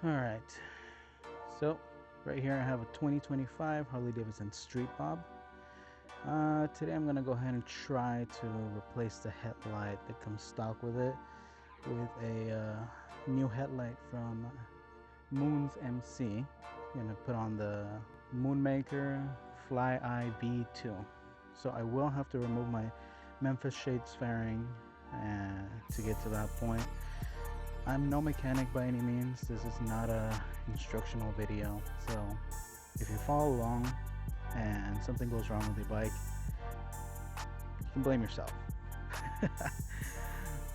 Alright, so right here I have a 2025 Harley Davidson Street Bob. Today I'm going to go ahead and try to replace the headlight that comes stock with it with a new headlight from MoonsMC. I'm going to put on the Moonmaker Fly Eye V2. So I will have to remove my Memphis shades fairing to get to that point. I'm no mechanic by any means. This is not a instructional video, so if you follow along and something goes wrong with your bike, you can blame yourself.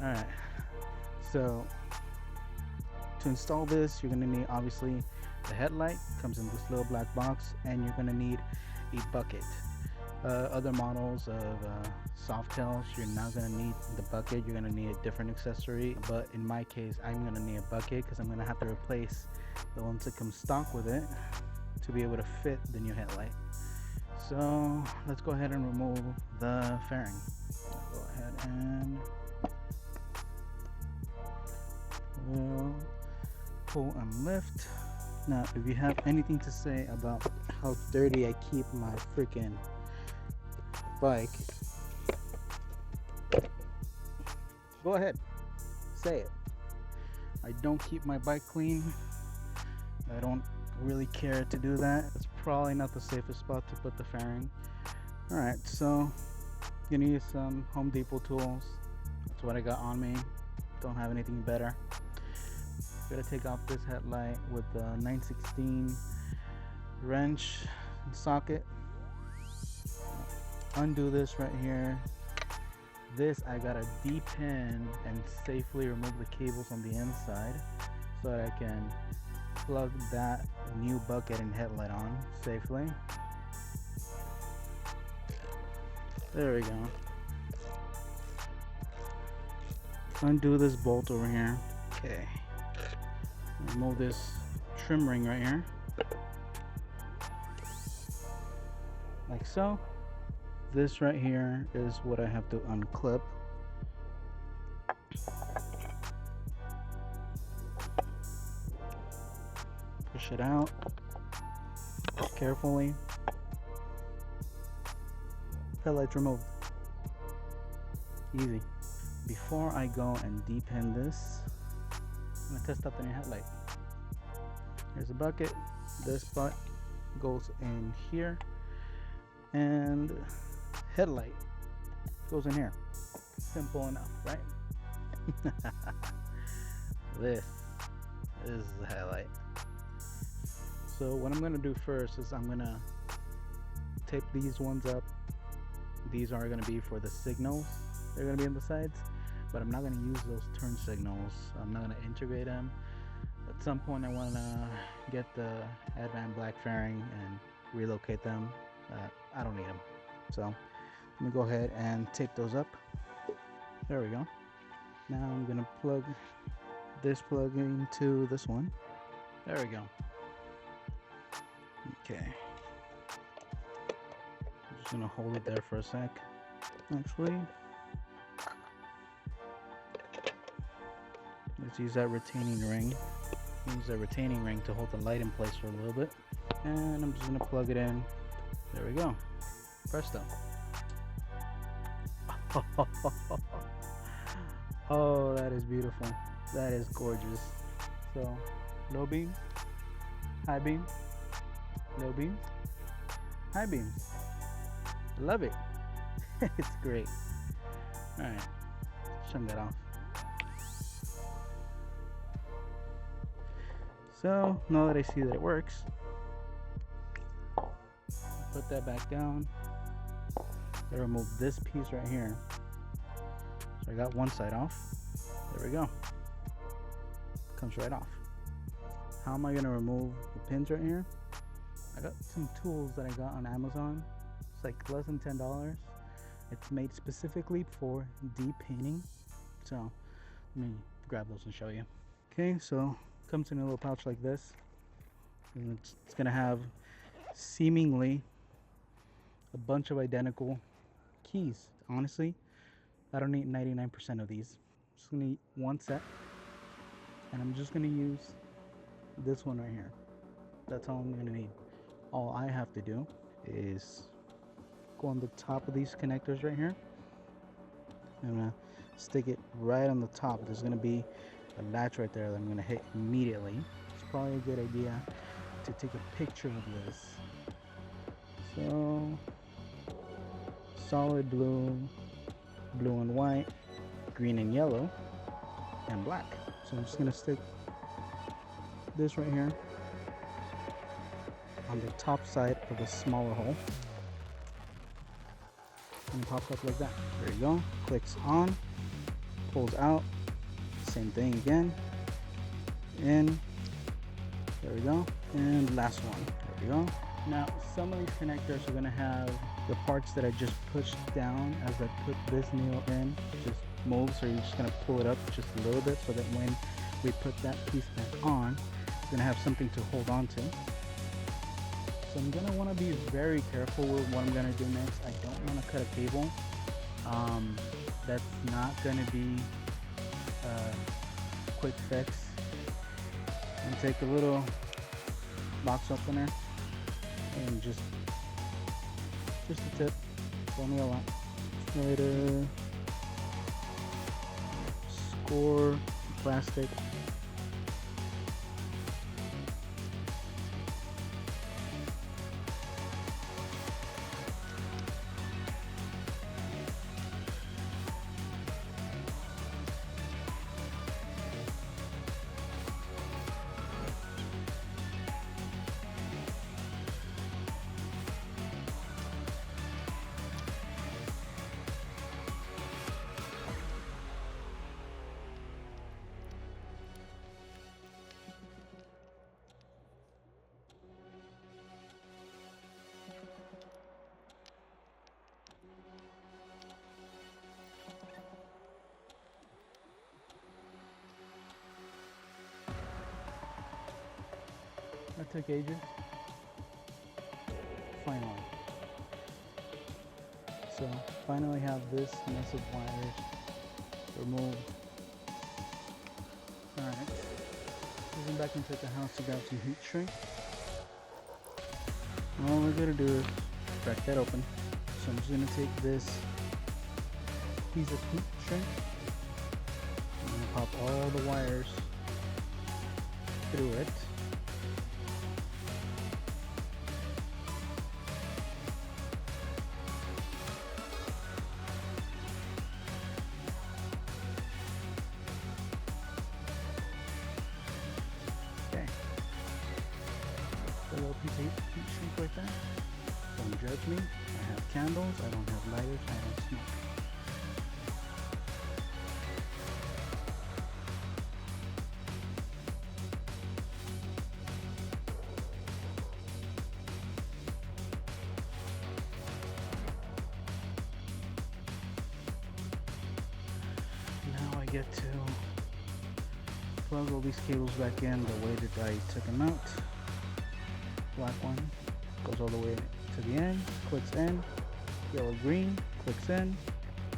Alright, so to install this, you're going to need obviously the headlight. Comes in this little black box, and you're going to need a bucket. Other models of Softails, you're not going to need the bucket. You're going to need a different accessory, but in my case I'm going to need a bucket because I'm going to have to replace the ones that come stock with it to be able to fit the new headlight. So let's go ahead and remove the fairing. Go ahead and pull and lift. Now if you have anything to say about how dirty I keep my freaking bike, go ahead, say it. I don't keep my bike clean. I don't really care to do that. It's probably not the safest spot to put the fairing. Alright, so you're gonna use some Home Depot tools. That's what I got on me. Don't have anything better. Gotta take off this headlight with the 916 wrench and socket. Undo this right here. This I gotta depin and safely remove the cables on the inside so that I can plug that new bucket and headlight on safely. There we go. Undo this bolt over here. Okay. Remove this trim ring right here. Like so. This right here is what I have to unclip. Push it out carefully. Headlights removed. Easy. Before I go and depin this, I'm gonna test out the new headlight. Here's a bucket. This butt goes in here, and headlight goes in here. Simple enough, right? This is the headlight. So what I'm gonna do first is I'm gonna tape these ones up. These are gonna be for the signals. They're gonna be on the sides, but I'm not gonna use those turn signals. I'm not gonna integrate them. At some point I wanna get the Advan black fairing and relocate them. I don't need them. So let me go ahead and tape those up. There we go. Now I'm gonna plug this plug into this one. There we go. Okay. I'm just gonna hold it there for a sec. Actually, let's use that retaining ring. Use that retaining ring to hold the light in place for a little bit. And I'm just gonna plug it in. There we go. Presto. Oh, that is beautiful. That is gorgeous. So, low beam, high beam, low beam, high beams. Love it. It's great. Alright, shut that off. So, now that I see that it works, put that back down. I remove this piece right here. So I got one side off. There we go. Comes right off. How am I gonna remove the pins right here? I got some tools that I got on Amazon. It's like less than $10. It's made specifically for depinning. So let me grab those and show you. Okay, so comes in a little pouch like this. And it's gonna have seemingly a bunch of identical keys. Honestly, I don't need 99% of these. I'm just gonna need one set, and I'm just gonna use this one right here. That's all I'm gonna need. All I have to do is go on the top of these connectors right here. I'm gonna stick it right on the top. There's gonna be a latch right there that I'm gonna hit immediately. It's probably a good idea to take a picture of this. So solid blue, blue and white, green and yellow, and black. So I'm just gonna stick this right here on the top side of the smaller hole, and it pops up like that. There you go. Clicks on, pulls out, same thing again, in, there we go, and last one, there we go. Now some of these connectors are going to have the parts that I just pushed down as I put this nail in, just move, so you're just going to pull it up just a little bit so that when we put that piece back on, it's going to have something to hold on to. So I'm going to want to be very careful with what I'm going to do next. I don't want to cut a cable. That's not going to be a quick fix. And take a little box opener and just a tip, don't need a lot. Try to score plastic. That took ages. Finally. So finally have this mess of wires removed. Alright. Moving back into the house to grab some heat shrink. All we're gonna do is crack that open. So I'm just gonna take this piece of heat shrink. I'm gonna pop all the wires through it. A little piece of heat shrink right there. Don't judge me. I have candles, I don't have lighters, I don't smoke. Now I get to plug all these cables back in the way that I took them out. Black one goes all the way to the end, clicks in, yellow green clicks in,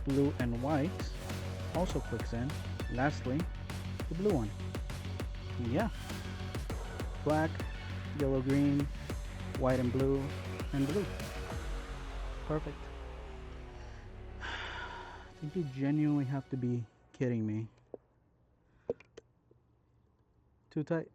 blue and white also clicks in, lastly the blue one. Yeah, black, yellow green, white and blue, perfect. I think you genuinely have to be kidding me. Too tight.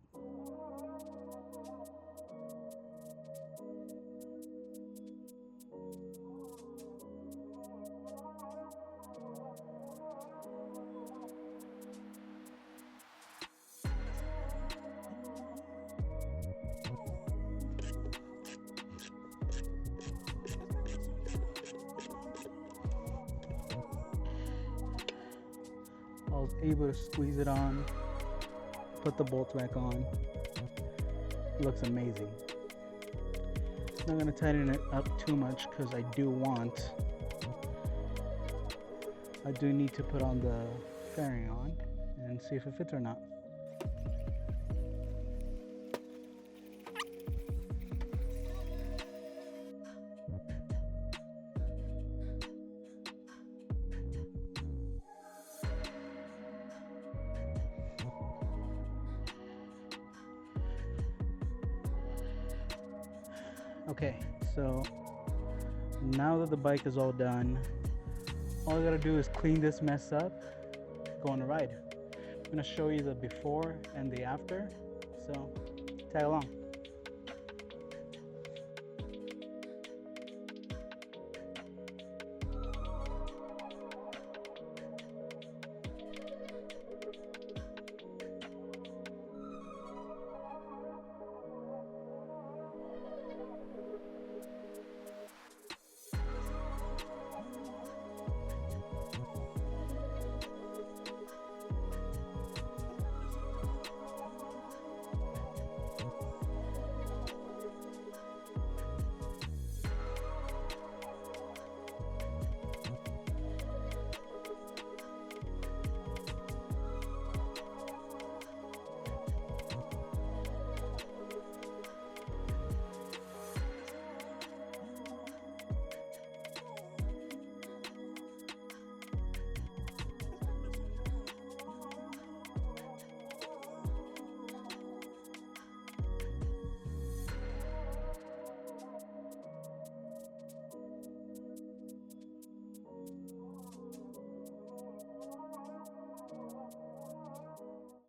I was able to squeeze it on, put the bolts back on. It looks amazing. Not gonna tighten it up too much because I do need to put on the fairing on and see if it fits or not. Okay, so now that the bike is all done, all I gotta do is clean this mess up, go on a ride. I'm gonna show you the before and the after, so tag along.